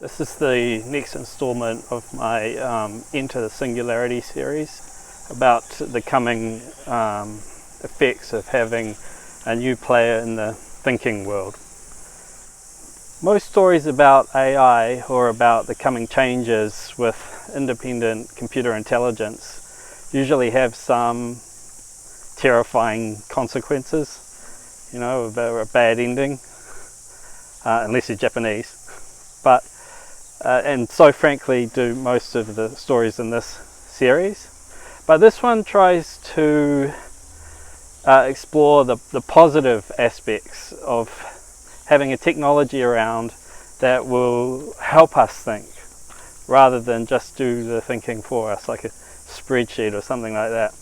This is the next installment of my Enter the Singularity series about the coming effects of having a new player in the thinking world. Most stories about AI or about the coming changes with independent computer intelligence usually have some terrifying consequences, you know, a bad ending, unless you're Japanese. But and so frankly do most of the stories in this series. But this one tries to explore the positive aspects of having a technology around that will help us think rather than just do the thinking for us, like a spreadsheet or something like that.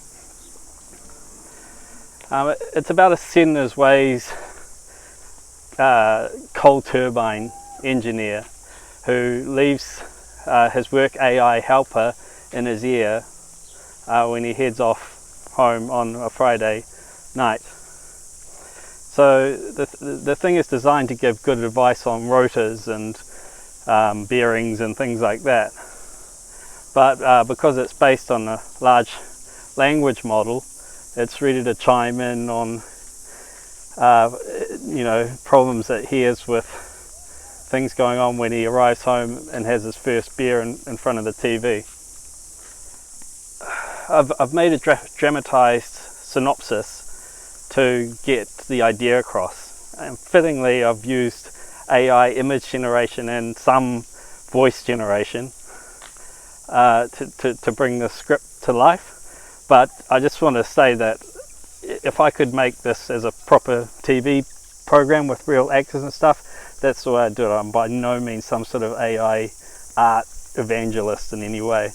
It's about a Senna's Ways coal turbine engineer who leaves his work AI helper in his ear when he heads off home on a Friday night. So the thing is designed to give good advice on rotors and bearings and things like that. But because it's based on a large language model, it's ready to chime in on problems that he has with things going on when he arrives home and has his first beer in front of the TV. I've made a dramatized synopsis to get the idea across. And fittingly, I've used AI image generation and some voice generation to bring the script to life. But I just want to say that if I could make this as a proper TV program with real actors and stuff, that's the way I do it. I'm by no means some sort of AI art evangelist in any way.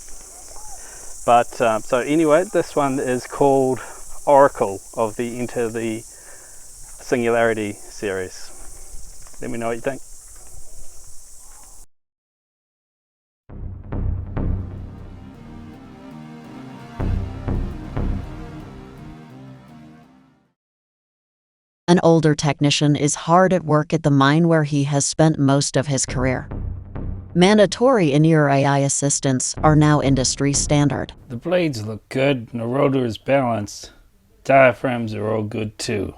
But so anyway, this one is called Oracle of the Enter the Singularity series. Let me know what you think. An older technician is hard at work at the mine where he has spent most of his career. Mandatory in-ear AI assistants are now industry standard. The blades look good and the rotor is balanced. Diaphragms are all good too.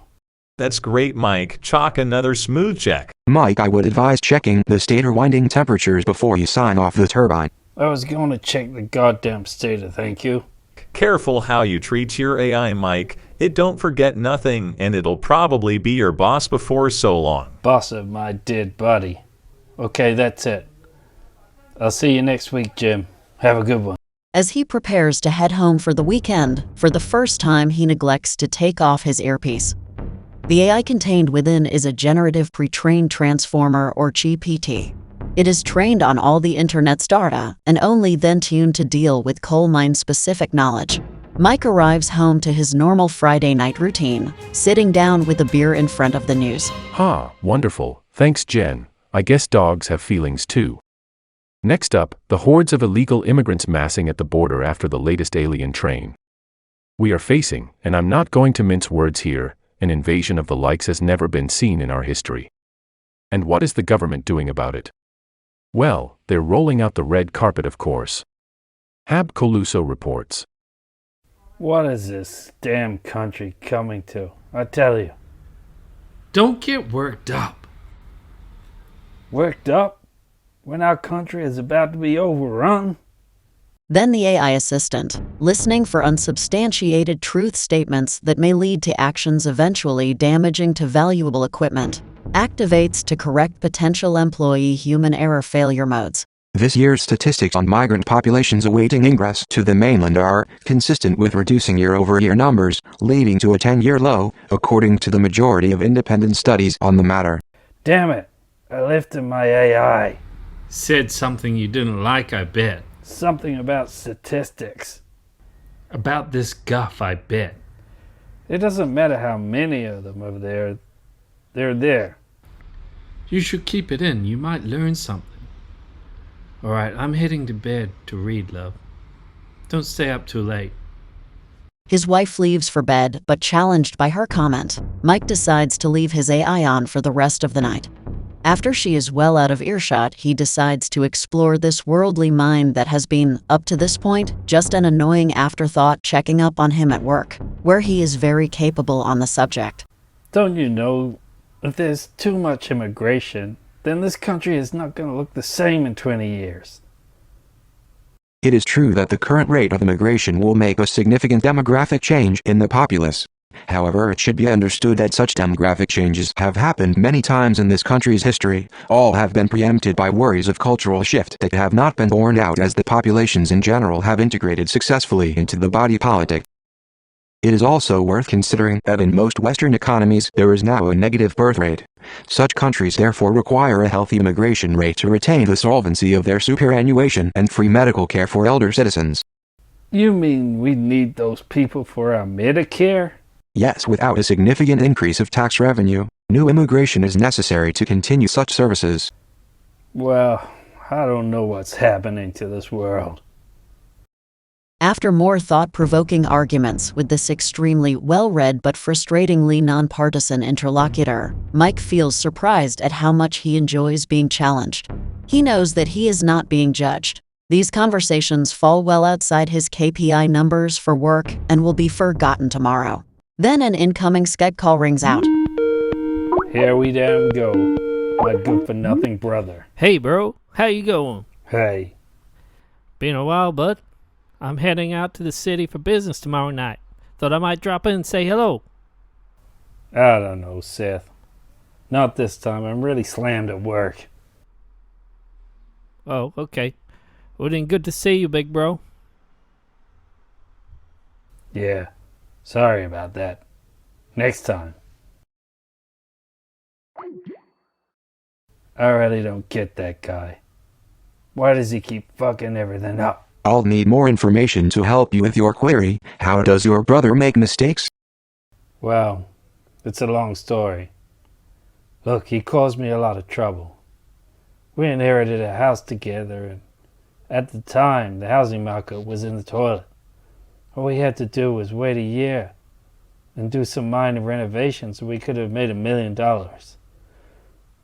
That's great, Mike. Chalk another smooth check. Mike, I would advise checking the stator winding temperatures before you sign off the turbine. I was going to check the goddamn stator, thank you. Careful how you treat your AI, Mike. It don't forget nothing, and it'll probably be your boss before so long. Boss of my dead body. Okay, that's it. I'll see you next week, Jim. Have a good one. As he prepares to head home for the weekend, for the first time he neglects to take off his earpiece. The AI contained within is a generative pre-trained transformer or GPT. It is trained on all the internet's data and only then tuned to deal with coal mine-specific knowledge. Mike arrives home to his normal Friday night routine, sitting down with a beer in front of the news. Wonderful. Thanks, Jen. I guess dogs have feelings too. Next up, the hordes of illegal immigrants massing at the border after the latest alien train. We are facing, and I'm not going to mince words here, an invasion of the likes has never been seen in our history. And what is the government doing about it? Well, they're rolling out the red carpet, of course. Hab Coluso reports. What is this damn country coming to? I tell you. Don't get worked up. Worked up? When our country is about to be overrun? Then the AI assistant, listening for unsubstantiated truth statements that may lead to actions eventually damaging to valuable equipment, activates to correct potential employee human error failure modes. This year's statistics on migrant populations awaiting ingress to the mainland are consistent with reducing year-over-year numbers, leading to a 10-year low, according to the majority of independent studies on the matter. Damn it, I lifted my AI. Said something you didn't like, I bet. Something about statistics. About this guff, I bet. It doesn't matter how many of them over there. They're there. You should keep it in. You might learn something. Alright, I'm heading to bed to read, love. Don't stay up too late. His wife leaves for bed, but challenged by her comment, Mike decides to leave his AI on for the rest of the night. After she is well out of earshot, he decides to explore this worldly mind that has been, up to this point, just an annoying afterthought checking up on him at work, where he is very capable on the subject. Don't you know, if there's too much immigration, then this country is not going to look the same in 20 years. It is true that the current rate of immigration will make a significant demographic change in the populace. However, it should be understood that such demographic changes have happened many times in this country's history. All have been preempted by worries of cultural shift that have not been borne out as the populations in general have integrated successfully into the body politic. It is also worth considering that in most Western economies there is now a negative birth rate. Such countries therefore require a healthy immigration rate to retain the solvency of their superannuation and free medical care for elder citizens. You mean we need those people for our Medicare? Yes, without a significant increase of tax revenue, new immigration is necessary to continue such services. Well, I don't know what's happening to this world. After more thought-provoking arguments with this extremely well-read but frustratingly nonpartisan interlocutor, Mike feels surprised at how much he enjoys being challenged. He knows that he is not being judged. These conversations fall well outside his KPI numbers for work and will be forgotten tomorrow. Then an incoming Skype call rings out. Here we damn go, my good-for-nothing brother. Hey, bro. How you going? Hey. Been a while, bud. I'm heading out to the city for business tomorrow night. Thought I might drop in and say hello. I don't know, Seth. Not this time. I'm really slammed at work. Oh, okay. Well, then good to see you, big bro. Yeah. Sorry about that. Next time. I really don't get that guy. Why does he keep fucking everything up? I'll need more information to help you with your query. How does your brother make mistakes? Well, it's a long story. Look, he caused me a lot of trouble. We inherited a house together, and at the time, the housing market was in the toilet. All we had to do was wait a year and do some minor renovations, and we could have made $1 million.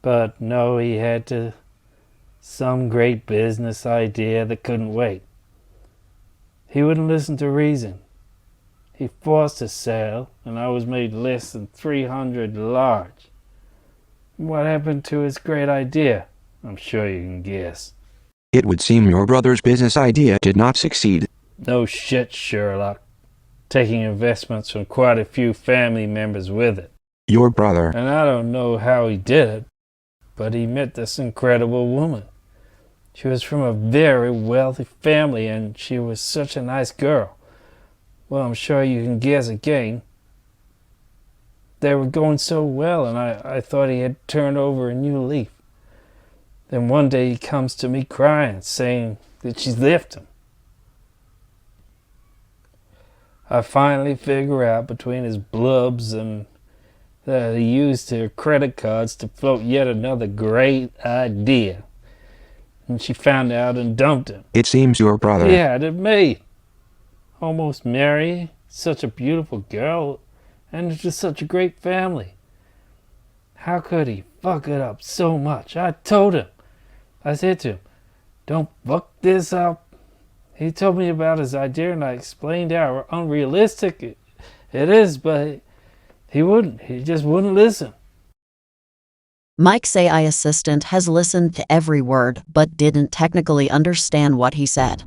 But no, he had some great business idea that couldn't wait. He wouldn't listen to reason. He forced a sale, and I was made less than $300 large. What happened to his great idea? I'm sure you can guess. It would seem your brother's business idea did not succeed. No shit, Sherlock. Taking investments from quite a few family members with it. Your brother. And I don't know how he did it, but he met this incredible woman. She was from a very wealthy family, and she was such a nice girl. Well, I'm sure you can guess again. They were going so well, and I thought he had turned over a new leaf. Then one day he comes to me crying, saying that she's left him. I finally figure out between his blubs and that he used her credit cards to float yet another great idea. And she found out and dumped him. It seems your brother. Yeah, it me. Almost marry such a beautiful girl and just such a great family. How could he fuck it up so much? I told him. I said to him, don't fuck this up. He told me about his idea and I explained how unrealistic it is, but he wouldn't. He just wouldn't listen. Mike's AI assistant has listened to every word but didn't technically understand what he said.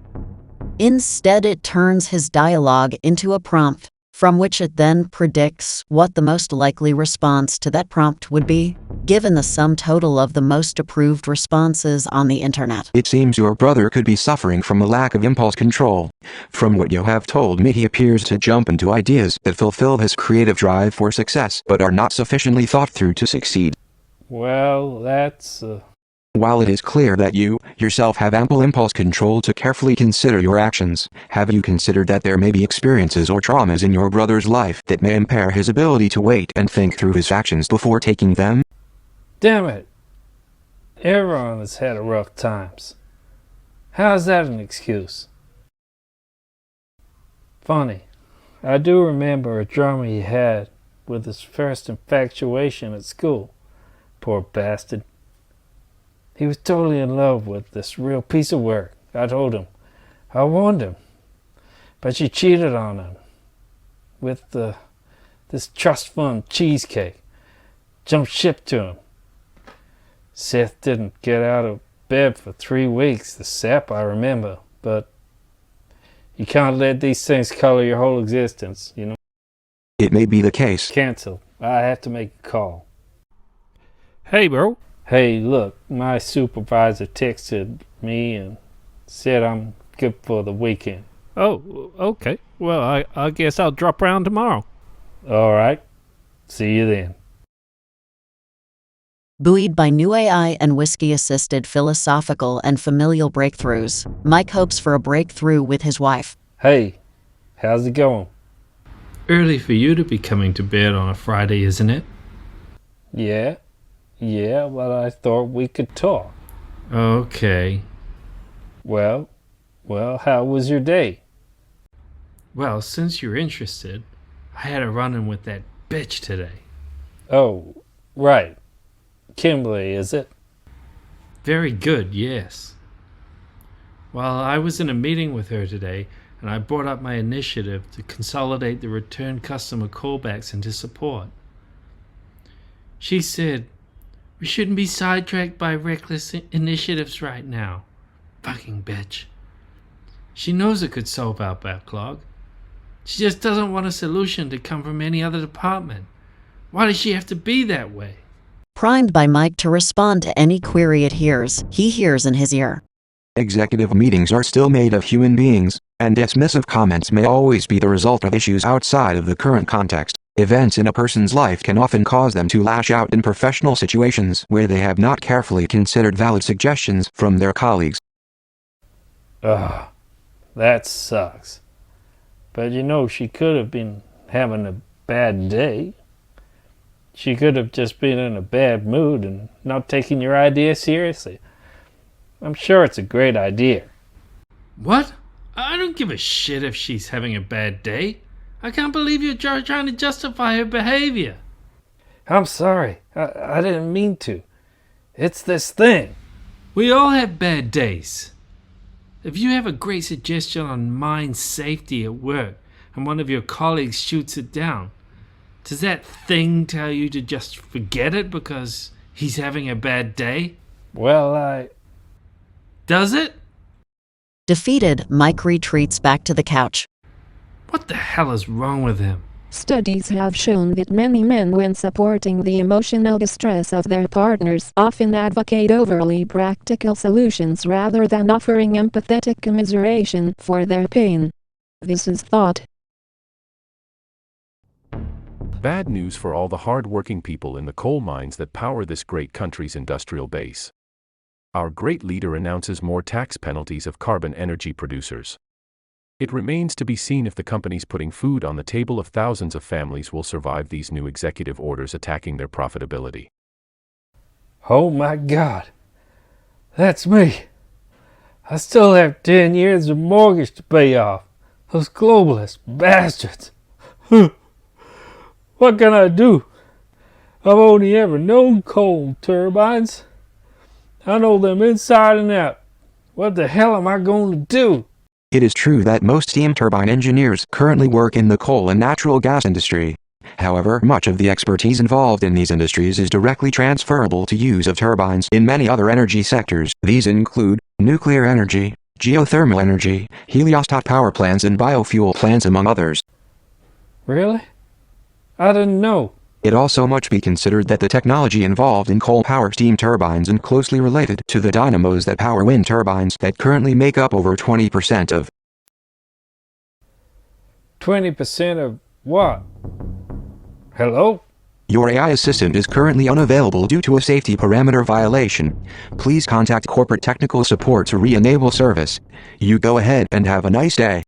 Instead, it turns his dialogue into a prompt, from which it then predicts what the most likely response to that prompt would be, given the sum total of the most approved responses on the internet. It seems your brother could be suffering from a lack of impulse control. From what you have told me, he appears to jump into ideas that fulfill his creative drive for success, but are not sufficiently thought through to succeed. Well, that's... While it is clear that you, yourself, have ample impulse control to carefully consider your actions, have you considered that there may be experiences or traumas in your brother's life that may impair his ability to wait and think through his actions before taking them? Damn it. Everyone has had rough times. How is that an excuse? Funny. I do remember a drama he had with his first infatuation at school. Poor bastard. He was totally in love with this real piece of work. I told him. I warned him. But she cheated on him with this trust fund cheesecake. Jumped ship to him. Seth didn't get out of bed for 3 weeks, the sap I remember, but you can't let these things color your whole existence, you know. It may be the case. Cancel. I have to make a call. Hey, bro. Hey, look, my supervisor texted me and said I'm good for the weekend. Oh, okay. Well, I guess I'll drop around tomorrow. All right. See you then. Buoyed by new AI and whiskey-assisted philosophical and familial breakthroughs, Mike hopes for a breakthrough with his wife. Hey, how's it going? Early for you to be coming to bed on a Friday, isn't it? Yeah, but I thought we could talk. Okay. Well, how was your day? Well, since you're interested, I had a run-in with that bitch today. Oh, right. Kimberly, is it? Very good, yes. Well, I was in a meeting with her today, and I brought up my initiative to consolidate the return customer callbacks into support. She said, we shouldn't be sidetracked by reckless initiatives right now. Fucking bitch. She knows it could solve our backlog. She just doesn't want a solution to come from any other department. Why does she have to be that way? Primed by Mike to respond to any query he hears in his ear. Executive meetings are still made of human beings, and dismissive comments may always be the result of issues outside of the current context. Events in a person's life can often cause them to lash out in professional situations where they have not carefully considered valid suggestions from their colleagues. Ugh, that sucks. But you know, she could have been having a bad day. She could have just been in a bad mood and not taking your idea seriously. I'm sure it's a great idea. What? I don't give a shit if she's having a bad day. I can't believe you're trying to justify her behavior. I'm sorry. I didn't mean to. It's this thing. We all have bad days. If you have a great suggestion on mine safety at work and one of your colleagues shoots it down, does that thing tell you to just forget it because he's having a bad day? Well, Does it? Defeated, Mike retreats back to the couch. What the hell is wrong with him? Studies have shown that many men, when supporting the emotional distress of their partners, often advocate overly practical solutions rather than offering empathetic commiseration for their pain. This is thought. Bad news for all the hard-working people in the coal mines that power this great country's industrial base. Our great leader announces more tax penalties of carbon energy producers. It remains to be seen if the companies putting food on the table of thousands of families will survive these new executive orders attacking their profitability. oh my God. That's me. I still have 10 years of mortgage to pay off. Those globalist bastards. What can I do? I've only ever known coal turbines. I know them inside and out. What the hell am I going to do? It is true that most steam turbine engineers currently work in the coal and natural gas industry. However, much of the expertise involved in these industries is directly transferable to use of turbines in many other energy sectors. These include nuclear energy, geothermal energy, heliostat power plants and biofuel plants among others. Really? I didn't know. It also must be considered that the technology involved in coal power steam turbines is closely related to the dynamos that power wind turbines that currently make up over 20% of 20% of what? Hello? Your AI assistant is currently unavailable due to a safety parameter violation. Please contact corporate technical support to re-enable service. You go ahead and have a nice day.